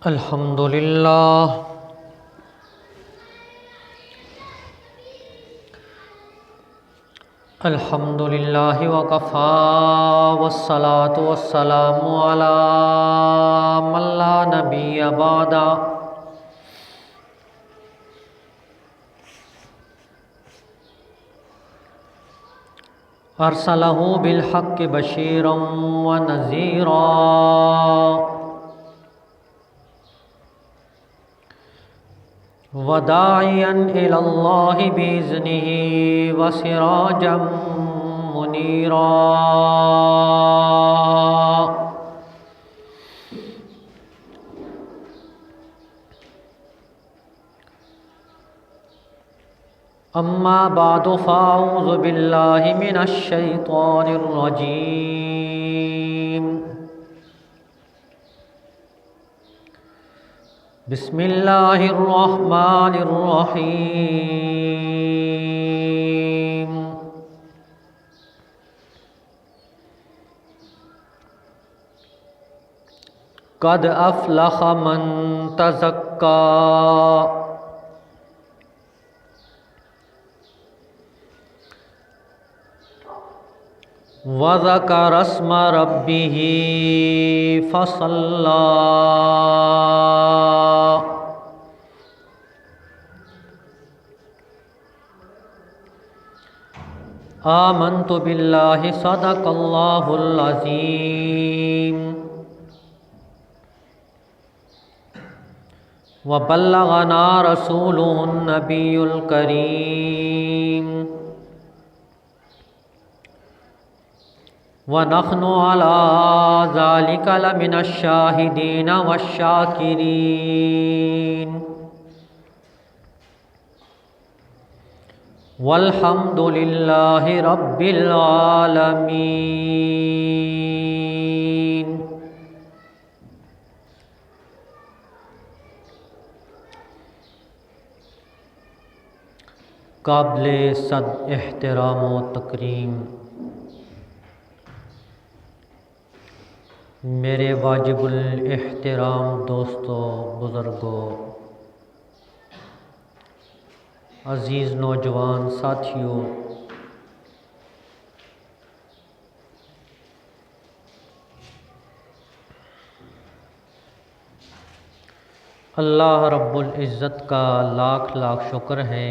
الحمد للہ الحمد للہ وکفا والصلاة والسلام علی من لا نبی بعد ارسلہ بالحق بشیرا ونذیرا وداعیا الی اللہ بإذنہ وسراجا منیرا اما بعد فاعوذ باللہ من الشیطان الرجیم بسم اللہ الرحمن الرحیم قد افلح من تزکی وذکر اسم ربہ فصلی آمنت باللہ صدق اللہ العظیم وبلغنا رسولہ النبی الکریم ونحن علی ذلک لمن الشاہدین والشاکرین والحمد للہ رب العالمین۔ قابل صد احترام و تکریم میرے واجب الاحترام دوستوں، بزرگوں، عزیز نوجوان ساتھیوں، اللہ رب العزت کا لاکھ لاکھ شکر ہے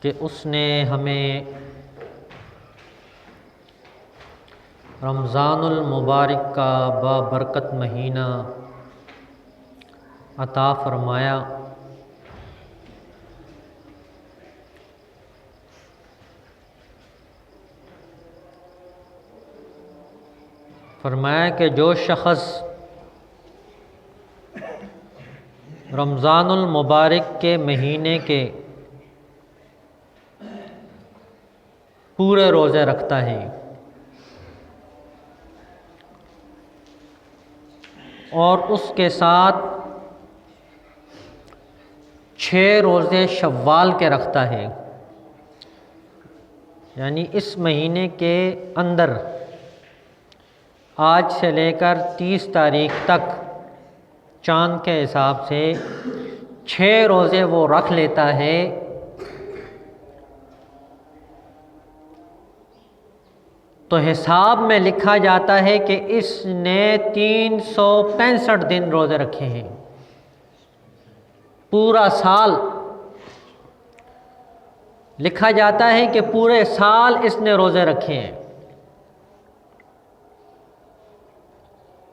کہ اس نے ہمیں رمضان المبارک کا بابرکت مہینہ عطا فرمایا۔ فرمایا کہ جو شخص رمضان المبارک کے مہینے کے پورے روزے رکھتا ہے اور اس کے ساتھ 6 روزے شوال کے رکھتا ہے، یعنی اس مہینے کے اندر آج سے لے کر 30 تاریخ تک چاند کے حساب سے 6 روزے وہ رکھ لیتا ہے، تو حساب میں لکھا جاتا ہے کہ اس نے 365 دن روزے رکھے ہیں، پورا سال لکھا جاتا ہے کہ پورے سال اس نے روزے رکھے ہیں۔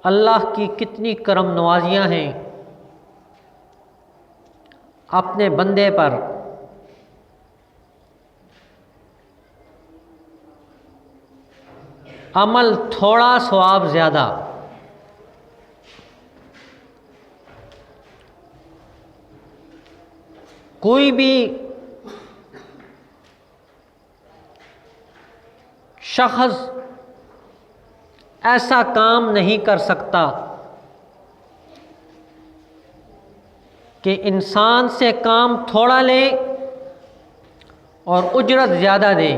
اللہ کی کتنی کرم نوازیاں ہیں اپنے بندے پر، عمل تھوڑا ثواب زیادہ۔ کوئی بھی شخص ایسا کام نہیں کر سکتا کہ انسان سے کام تھوڑا لے اور اجرت زیادہ دے۔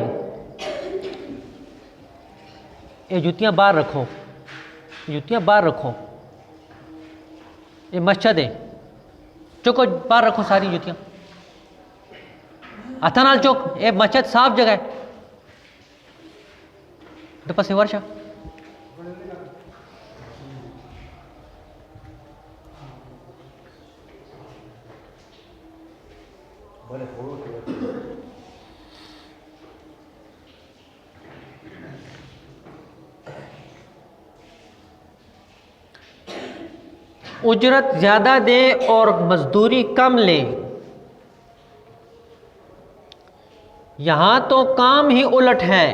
یہ جوتیاں باہر رکھو، جوتیاں باہر رکھو، یہ مسجد ہے، چکو باہر رکھو ساری جوتیاں، ہاتھاں نال چک، یہ مسجد صاف جگہ ہے۔ تو پسے ورشا اجرت زیادہ دے اور مزدوری کم لے، یہاں تو کام ہی الٹ ہے،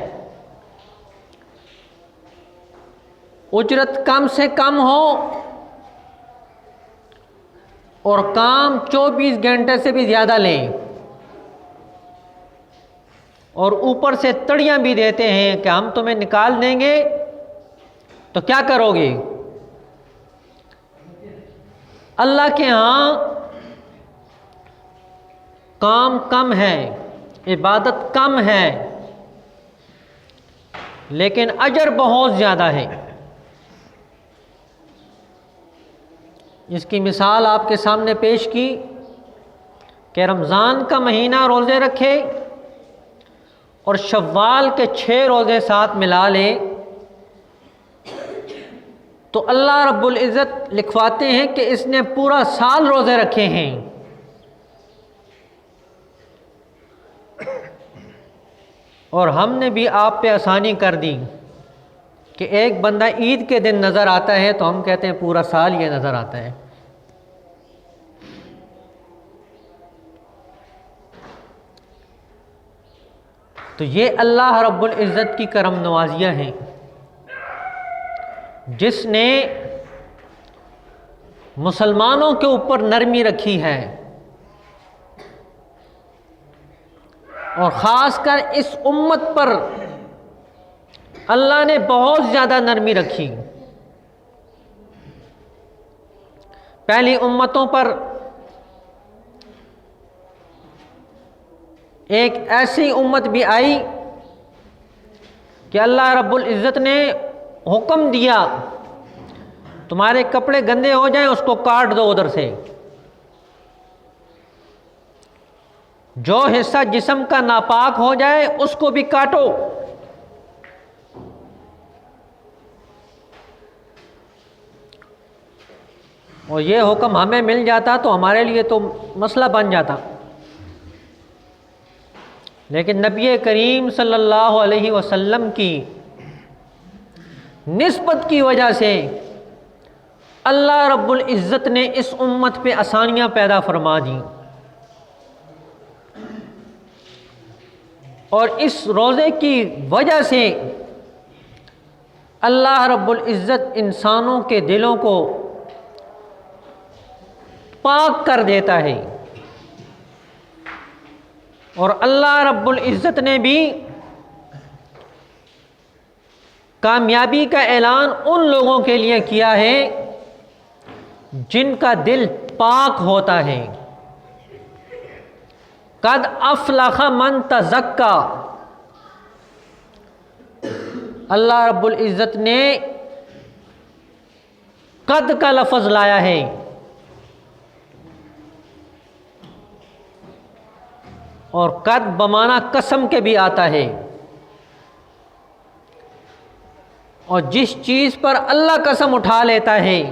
اجرت کم سے کم ہو اور کام 24 گھنٹے سے بھی زیادہ لیں، اور اوپر سے تڑیاں بھی دیتے ہیں کہ ہم تمہیں نکال دیں گے تو کیا کرو گے؟ اللہ کے ہاں کام کم ہے، عبادت کم ہے، لیکن اجر بہت زیادہ ہے۔ اس کی مثال آپ کے سامنے پیش کی کہ رمضان کا مہینہ روزے رکھے اور شوال کے 6 روزے ساتھ ملا لے تو اللہ رب العزت لکھواتے ہیں کہ اس نے پورا سال روزے رکھے ہیں۔ اور ہم نے بھی آپ پہ آسانی کر دی کہ ایک بندہ عید کے دن نظر آتا ہے تو ہم کہتے ہیں پورا سال یہ نظر آتا ہے۔ تو یہ اللہ رب العزت کی کرم نوازیاں ہیں، جس نے مسلمانوں کے اوپر نرمی رکھی ہے، اور خاص کر اس امت پر اللہ نے بہت زیادہ نرمی رکھی۔ پہلی امتوں پر ایک ایسی امت بھی آئی کہ اللہ رب العزت نے حکم دیا تمہارے کپڑے گندے ہو جائیں اس کو کاٹ دو ادھر سے، جو حصہ جسم کا ناپاک ہو جائے اس کو بھی کاٹو۔ اور یہ حکم ہمیں مل جاتا تو ہمارے لیے تو مسئلہ بن جاتا، لیکن نبی کریم صلی اللہ علیہ وسلم کی نسبت کی وجہ سے اللہ رب العزت نے اس امت پہ آسانیاں پیدا فرما دیں، اور اس روزے کی وجہ سے اللہ رب العزت انسانوں کے دلوں کو پاک کر دیتا ہے، اور اللہ رب العزت نے بھی کامیابی کا اعلان ان لوگوں کے لیے کیا ہے جن کا دل پاک ہوتا ہے۔ قد افلح من تزکا، اللہ رب العزت نے قد کا لفظ لایا ہے، اور قد بمانا قسم کے بھی آتا ہے، اور جس چیز پر اللہ قسم اٹھا لیتا ہے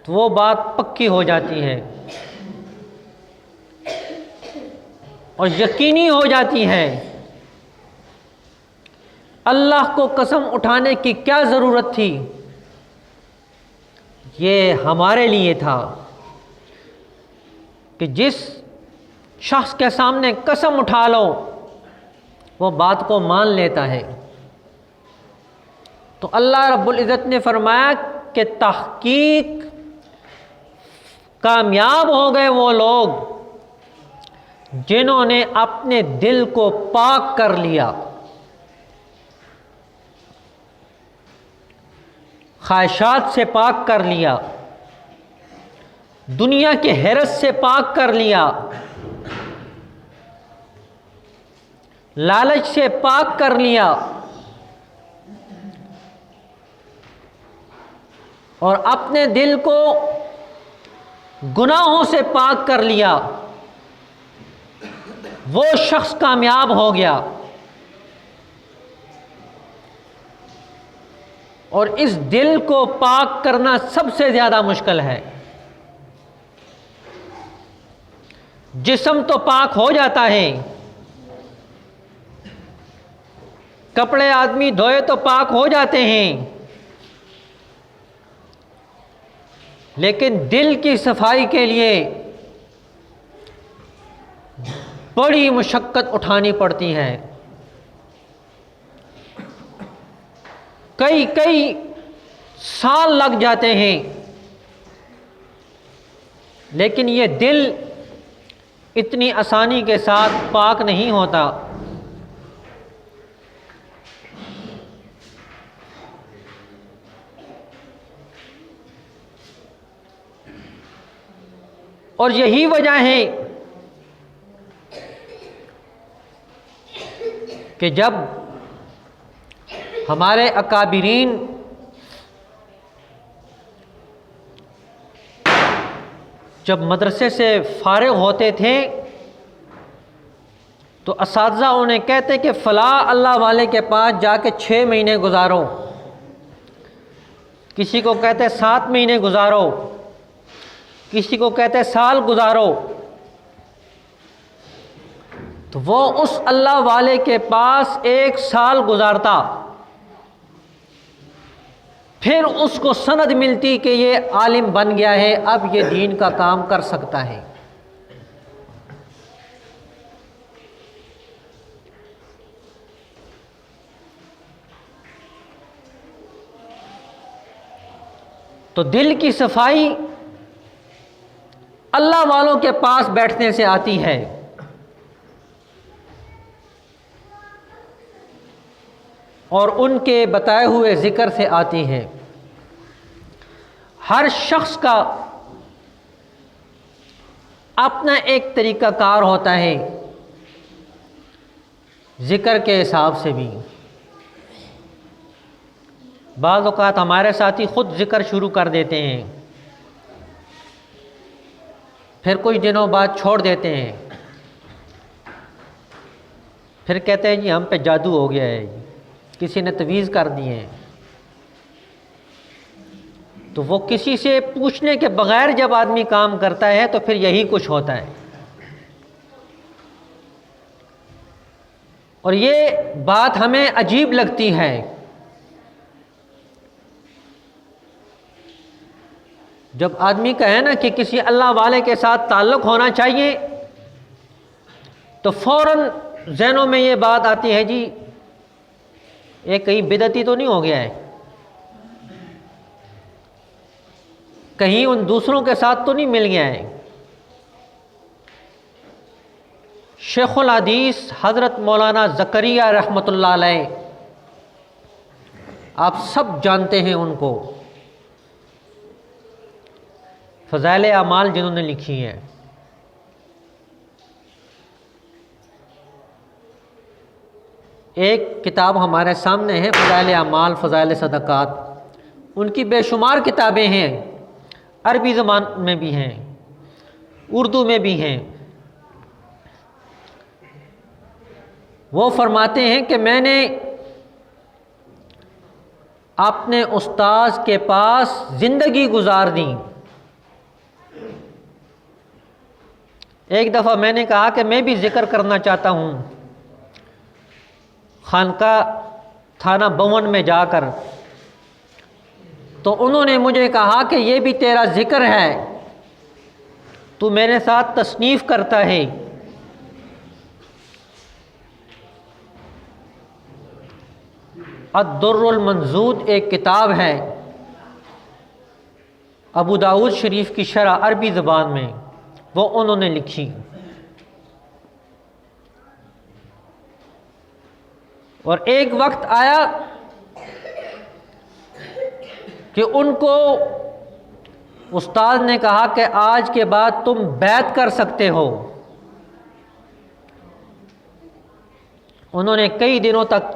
تو وہ بات پکی ہو جاتی ہے اور یقینی ہو جاتی ہے۔ اللہ کو قسم اٹھانے کی کیا ضرورت تھی؟ یہ ہمارے لیے تھا کہ جس شخص کے سامنے قسم اٹھا لو وہ بات کو مان لیتا ہے۔ تو اللہ رب العزت نے فرمایا کہ تحقیق کامیاب ہو گئے وہ لوگ جنہوں نے اپنے دل کو پاک کر لیا، خواہشات سے پاک کر لیا، دنیا کے حرص سے پاک کر لیا، لالچ سے پاک کر لیا، اور اپنے دل کو گناہوں سے پاک کر لیا، وہ شخص کامیاب ہو گیا۔ اور اس دل کو پاک کرنا سب سے زیادہ مشکل ہے۔ جسم تو پاک ہو جاتا ہے، کپڑے آدمی دھوئے تو پاک ہو جاتے ہیں، لیکن دل کی صفائی کے لیے بڑی مشقت اٹھانی پڑتی ہے۔ کئی سال لگ جاتے ہیں، لیکن یہ دل اتنی آسانی کے ساتھ پاک نہیں ہوتا۔ اور یہی وجہ ہے کہ جب ہمارے اکابرین جب مدرسے سے فارغ ہوتے تھے تو اساتذہ انہیں کہتے کہ فلاں اللہ والے کے پاس جا کے 6 مہینے گزارو، کسی کو کہتے 7 مہینے گزارو، کسی کو کہتے سال گزارو، تو وہ اس اللہ والے کے پاس 1 سال گزارتا، پھر اس کو سند ملتی کہ یہ عالم بن گیا ہے، اب یہ دین کا کام کر سکتا ہے۔ تو دل کی صفائی اللہ والوں کے پاس بیٹھنے سے آتی ہے۔ اور ان کے بتائے ہوئے ذکر سے آتی ہے۔ ہر شخص کا اپنا ایک طریقہ کار ہوتا ہے، ذکر کے حساب سے بھی۔ بعض اوقات ہمارے ساتھی خود ذکر شروع کر دیتے ہیں، پھر کچھ دنوں بعد چھوڑ دیتے ہیں، پھر کہتے ہیں جی ہم پہ جادو ہو گیا ہے، کسی نے تویز کر دی ہے۔ تو وہ کسی سے پوچھنے کے بغیر جب آدمی کام کرتا ہے تو پھر یہی کچھ ہوتا ہے۔ اور یہ بات ہمیں عجیب لگتی ہے، جب آدمی کہے نا کہ کسی اللہ والے کے ساتھ تعلق ہونا چاہیے تو فوراً ذہنوں میں یہ بات آتی ہے جی یہ کہیں بدعتی تو نہیں ہو گیا ہے، کہیں ان دوسروں کے ساتھ تو نہیں مل گیا ہے۔ شیخ الحدیث حضرت مولانا زکریہ رحمۃ اللہ علیہ، آپ سب جانتے ہیں ان کو، فضائل اعمال جنہوں نے لکھی ہے۔ ایک کتاب ہمارے سامنے ہے فضائل اعمال، فضائل صدقات، ان کی بے شمار کتابیں ہیں، عربی زبان میں بھی ہیں، اردو میں بھی ہیں۔ وہ فرماتے ہیں کہ میں نے اپنے استاذ کے پاس زندگی گزار دی۔ ایک دفعہ میں نے کہا کہ میں بھی ذکر کرنا چاہتا ہوں، خانقاہ تھانہ بون میں جا کر، تو انہوں نے مجھے کہا کہ یہ بھی تیرا ذکر ہے، تو میرے ساتھ تصنیف کرتا ہے۔ الدر المنضود ایک کتاب ہے ابو داؤد شریف کی شرح عربی زبان میں، وہ انہوں نے لکھی۔ اور ایک وقت آیا کہ ان کو استاد نے کہا کہ آج کے بعد تم بیعت کر سکتے ہو۔ انہوں نے کئی دنوں تک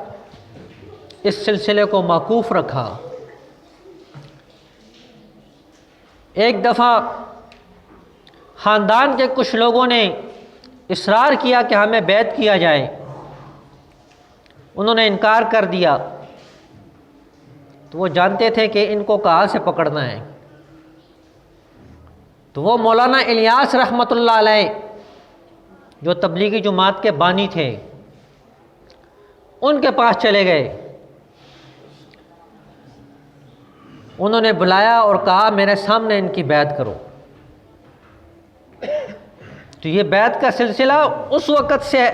اس سلسلے کو موقوف رکھا، ایک دفعہ خاندان کے کچھ لوگوں نے اصرار کیا کہ ہمیں بیعت کیا جائے، انہوں نے انکار کر دیا، تو وہ جانتے تھے کہ ان کو کہاں سے پکڑنا ہے، تو وہ مولانا الیاس رحمۃ اللہ علیہ جو تبلیغی جماعت کے بانی تھے ان کے پاس چلے گئے، انہوں نے بلایا اور کہا میرے سامنے ان کی بیعت کرو۔ تو یہ بیعت کا سلسلہ اس وقت سے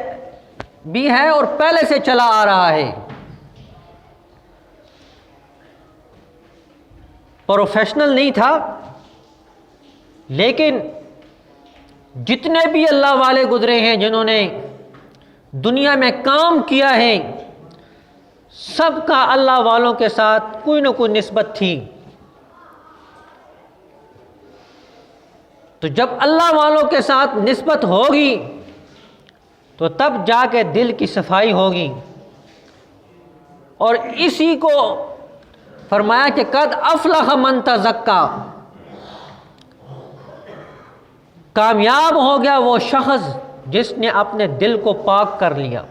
بھی ہے اور پہلے سے چلا آ رہا ہے، پروفیشنل نہیں تھا، لیکن جتنے بھی اللہ والے گزرے ہیں جنہوں نے دنیا میں کام کیا ہے، سب کا اللہ والوں کے ساتھ کوئی نہ کوئی نسبت تھی۔ تو جب اللہ والوں کے ساتھ نسبت ہوگی تو تب جا کے دل کی صفائی ہوگی، اور اسی کو فرمایا کہ قد افلح من تزکا، کامیاب ہو گیا وہ شخص جس نے اپنے دل کو پاک کر لیا۔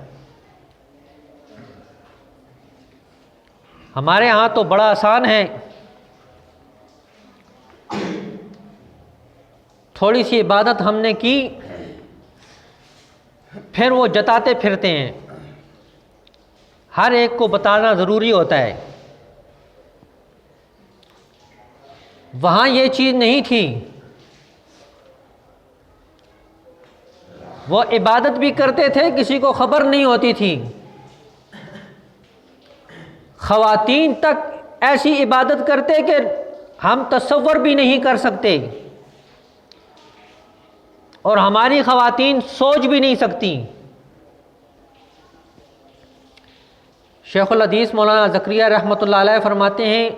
ہمارے ہاں تو بڑا آسان ہے، تھوڑی سی عبادت ہم نے کی پھر وہ جتاتے پھرتے ہیں، ہر ایک کو بتانا ضروری ہوتا ہے۔ وہاں یہ چیز نہیں تھی، وہ عبادت بھی کرتے تھے، کسی کو خبر نہیں ہوتی تھی، خواتین تک ایسی عبادت کرتے کہ ہم تصور بھی نہیں کر سکتے، اور ہماری خواتین سوچ بھی نہیں سکتی۔ شیخ الحدیث مولانا زکریہ رحمۃ اللہ علیہ فرماتے ہیں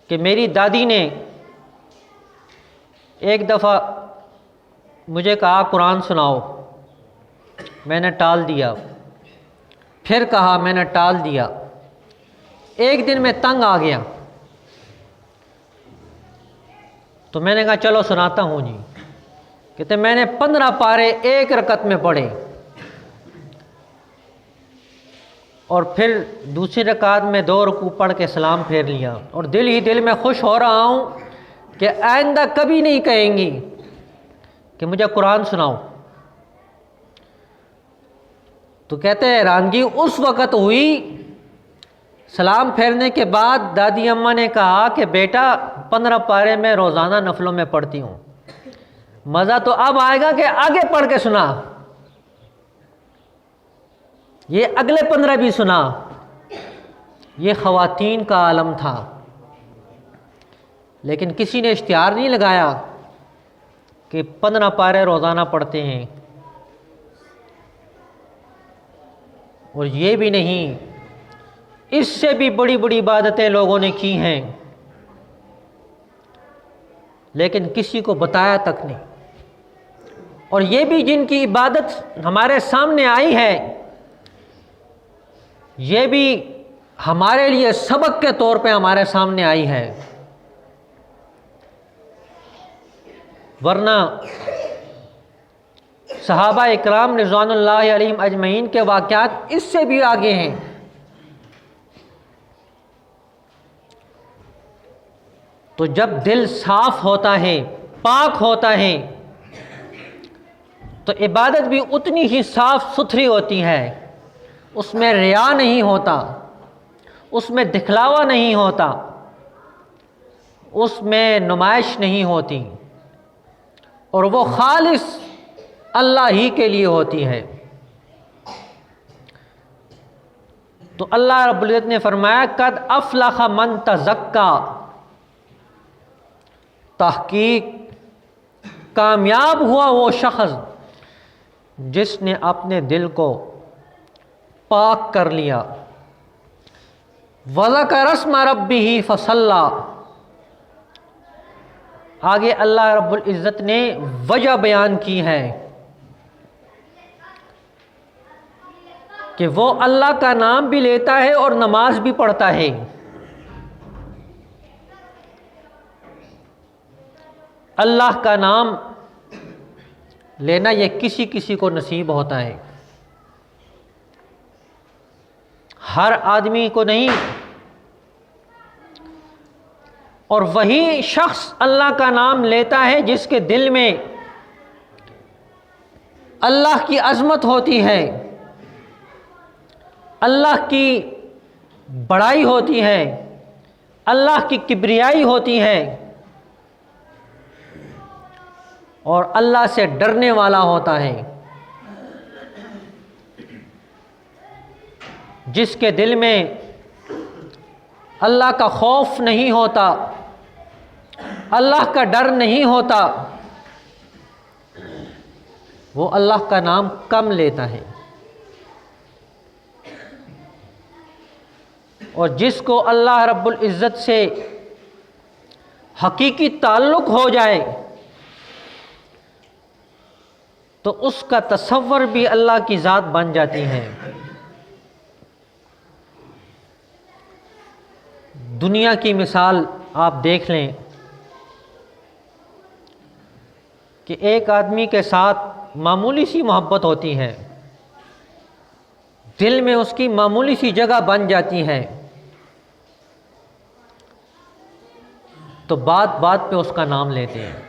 کہ میری دادی نے ایک دفعہ مجھے کہا قرآن سناؤ، میں نے ٹال دیا، پھر کہا، میں نے ٹال دیا، ایک دن میں تنگ آ گیا تو میں نے کہا چلو سناتا ہوں جی۔ کہتے میں نے 15 پارے ایک رکعت میں پڑھے، اور پھر دوسری رکعت میں 2 رکوع پڑھ کے سلام پھیر لیا، اور دل ہی دل میں خوش ہو رہا ہوں کہ آئندہ کبھی نہیں کہیں گی کہ مجھے قرآن سناؤ۔ تو کہتے ہیں حیرانگی اس وقت ہوئی، سلام پھیرنے کے بعد دادی اماں نے کہا کہ بیٹا 15 پارے میں روزانہ نفلوں میں پڑھتی ہوں، مزہ تو اب آئے گا کہ آگے پڑھ کے سنا۔ یہ اگلے 15 بھی سنا۔ یہ خواتین کا عالم تھا، لیکن کسی نے اشتہار نہیں لگایا کہ 15 پارے روزانہ پڑھتے ہیں، اور یہ بھی نہیں، اس سے بھی بڑی بڑی عبادتیں لوگوں نے کی ہیں، لیکن کسی کو بتایا تک نہیں۔ اور یہ بھی جن کی عبادت ہمارے سامنے آئی ہے، یہ بھی ہمارے لیے سبق کے طور پہ ہمارے سامنے آئی ہے، ورنہ صحابہ اکرام رضوان اللہ علیہم اجمعین کے واقعات اس سے بھی آگے ہیں۔ تو جب دل صاف ہوتا ہے، پاک ہوتا ہے، تو عبادت بھی اتنی ہی صاف ستھری ہوتی ہے، اس میں ریا نہیں ہوتا، اس میں دکھلاوا نہیں ہوتا، اس میں نمائش نہیں ہوتی، اور وہ خالص اللہ ہی کے لیے ہوتی ہے۔ تو اللہ رب العزت نے فرمایا قد افلح من تزکا، تحقیق کامیاب ہوا وہ شخص جس نے اپنے دل کو پاک کر لیا۔ وَذَكَرَ اسْمَ رَبِّهِ فَصَلَّى، آگے اللہ رب العزت نے وجہ بیان کی ہے کہ وہ اللہ کا نام بھی لیتا ہے اور نماز بھی پڑھتا ہے۔ اللہ کا نام لینا یہ کسی کسی کو نصیب ہوتا ہے، ہر آدمی کو نہیں۔ اور وہی شخص اللہ کا نام لیتا ہے جس کے دل میں اللہ کی عظمت ہوتی ہے، اللہ کی بڑائی ہوتی ہے، اللہ کی کبریائی ہوتی ہے، اور اللہ سے ڈرنے والا ہوتا ہے، جس کے دل میں اللہ کا خوف نہیں ہوتا، اللہ کا ڈر نہیں ہوتا، وہ اللہ کا نام کم لیتا ہے۔ اور جس کو اللہ رب العزت سے حقیقی تعلق ہو جائے تو اس کا تصور بھی اللہ کی ذات بن جاتی ہے۔ دنیا کی مثال آپ دیکھ لیں کہ ایک آدمی کے ساتھ معمولی سی محبت ہوتی ہے، دل میں اس کی معمولی سی جگہ بن جاتی ہے، تو بات بات پہ اس کا نام لیتے ہیں۔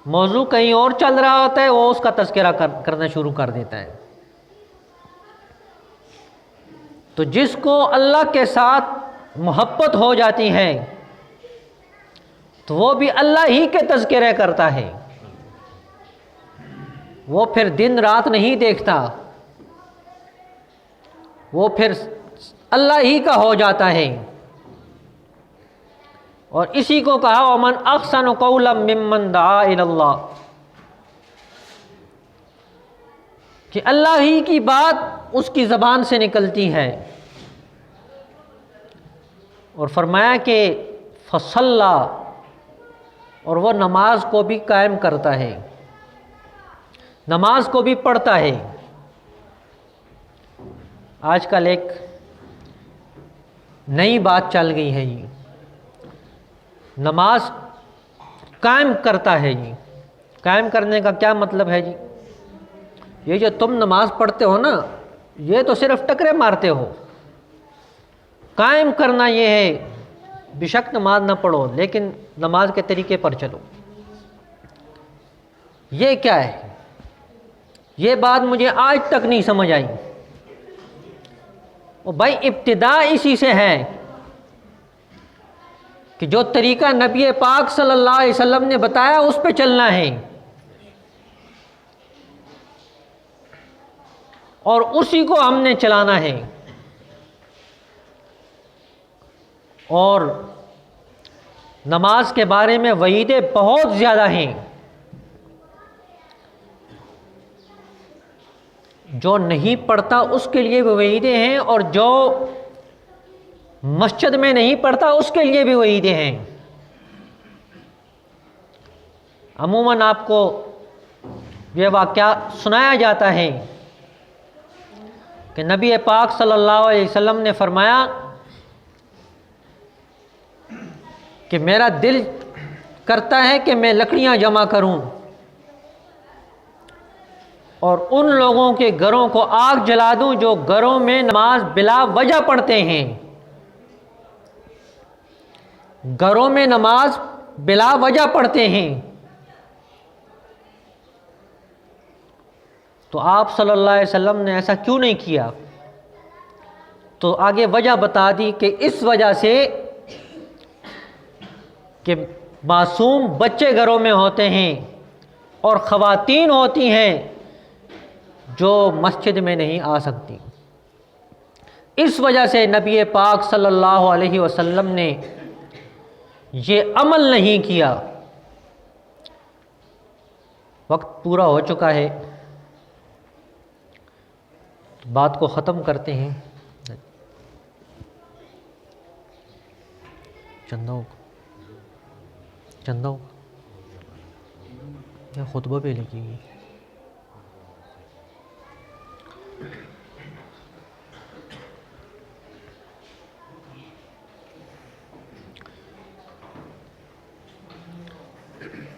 موضوع کہیں اور چل رہا ہوتا ہے، وہ اس کا تذکرہ کرنا شروع کر دیتا ہے۔ تو جس کو اللہ کے ساتھ محبت ہو جاتی ہے تو وہ بھی اللہ ہی کے تذکرے کرتا ہے، وہ پھر دن رات نہیں دیکھتا، وہ پھر اللہ ہی کا ہو جاتا ہے۔ اور اسی کو کہا وَمَنْ أَحْسَنُ قَوْلًا مِّمَّنْ دَعَا إِلَى اللَّهِ، کہ اللہ ہی کی بات اس کی زبان سے نکلتی ہے۔ اور فرمایا کہ فَصَلَّى، اور وہ نماز کو بھی قائم کرتا ہے، نماز کو بھی پڑھتا ہے۔ آج کل ایک نئی بات چل گئی ہے، یہ نماز قائم کرتا ہے۔ جی قائم کرنے کا کیا مطلب ہے؟ جی یہ جو تم نماز پڑھتے ہو نا، یہ تو صرف ٹکرے مارتے ہو۔ قائم کرنا یہ ہے بے شک نماز نہ پڑھو لیکن نماز کے طریقے پر چلو۔ یہ کیا ہے؟ یہ بات مجھے آج تک نہیں سمجھ آئی۔ اور بھائی ابتدا اسی سے ہے کہ جو طریقہ نبی پاک صلی اللہ علیہ وسلم نے بتایا اس پہ چلنا ہے، اور اسی کو ہم نے چلانا ہے۔ اور نماز کے بارے میں وعیدیں بہت زیادہ ہیں۔ جو نہیں پڑھتا اس کے لیے بھی وعیدیں ہیں، اور جو مسجد میں نہیں پڑھتا اس کے لیے بھی وعیدیں ہیں۔ عموماً آپ کو یہ واقعہ سنایا جاتا ہے کہ نبی پاک صلی اللہ علیہ وسلم نے فرمایا کہ میرا دل کرتا ہے کہ میں لکڑیاں جمع کروں اور ان لوگوں کے گھروں کو آگ جلا دوں جو گھروں میں نماز بلا وجہ پڑھتے ہیں، گھروں میں نماز بلا وجہ پڑھتے ہیں۔ تو آپ صلی اللہ علیہ وسلم نے ایسا کیوں نہیں کیا؟ تو آگے وجہ بتا دی کہ اس وجہ سے کہ معصوم بچے گھروں میں ہوتے ہیں اور خواتین ہوتی ہیں جو مسجد میں نہیں آ سکتی۔ اس وجہ سے نبی پاک صلی اللہ علیہ وسلم نے یہ عمل نہیں کیا۔ وقت پورا ہو چکا ہے، بات کو ختم کرتے ہیں۔ چندوں یا خطبہ پہ لکھی گئی۔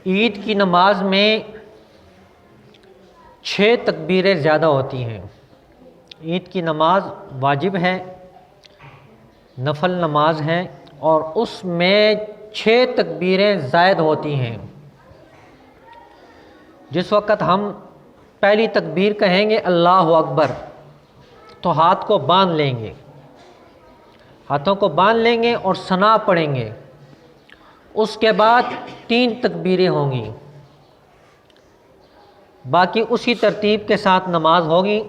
عید کی نماز میں 6 تکبیریں زیادہ ہوتی ہیں۔ عید کی نماز واجب ہے، نفل نماز ہے، اور اس میں 6 تکبیریں زائد ہوتی ہیں۔ جس وقت ہم پہلی تکبیر کہیں گے اللہ اکبر، تو ہاتھ کو باندھ لیں گے، ہاتھوں کو باندھ لیں گے اور ثنا پڑھیں گے۔ اس کے بعد 3 تکبیریں ہوں گی، باقی اسی ترتیب کے ساتھ نماز ہوگی۔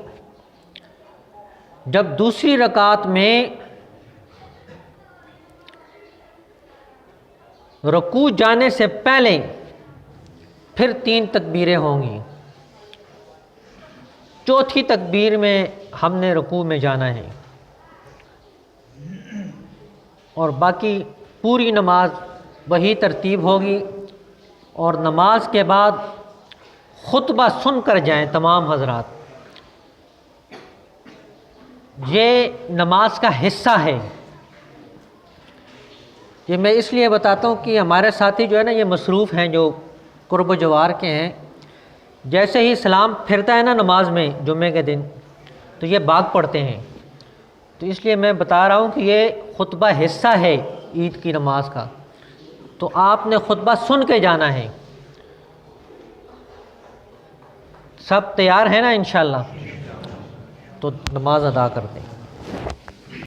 جب دوسری رکعت میں رکوع جانے سے پہلے پھر 3 تکبیریں ہوں گی۔ چوتھی تکبیر میں ہم نے رکوع میں جانا ہے، اور باقی پوری نماز وہی ترتیب ہوگی۔ اور نماز کے بعد خطبہ سن کر جائیں تمام حضرات۔ یہ نماز کا حصہ ہے۔ یہ میں اس لیے بتاتا ہوں کہ ہمارے ساتھی جو ہے نا یہ مصروف ہیں، جو قرب و جوار کے ہیں، جیسے ہی سلام پھرتا ہے نا نماز میں جمعے کے دن تو یہ بھاگ پڑتے ہیں۔ تو اس لیے میں بتا رہا ہوں کہ یہ خطبہ حصہ ہے عید کی نماز کا، تو آپ نے خطبہ سن کے جانا ہے۔ سب تیار ہیں نا انشاءاللہ؟ تو نماز ادا کرتے ہیں۔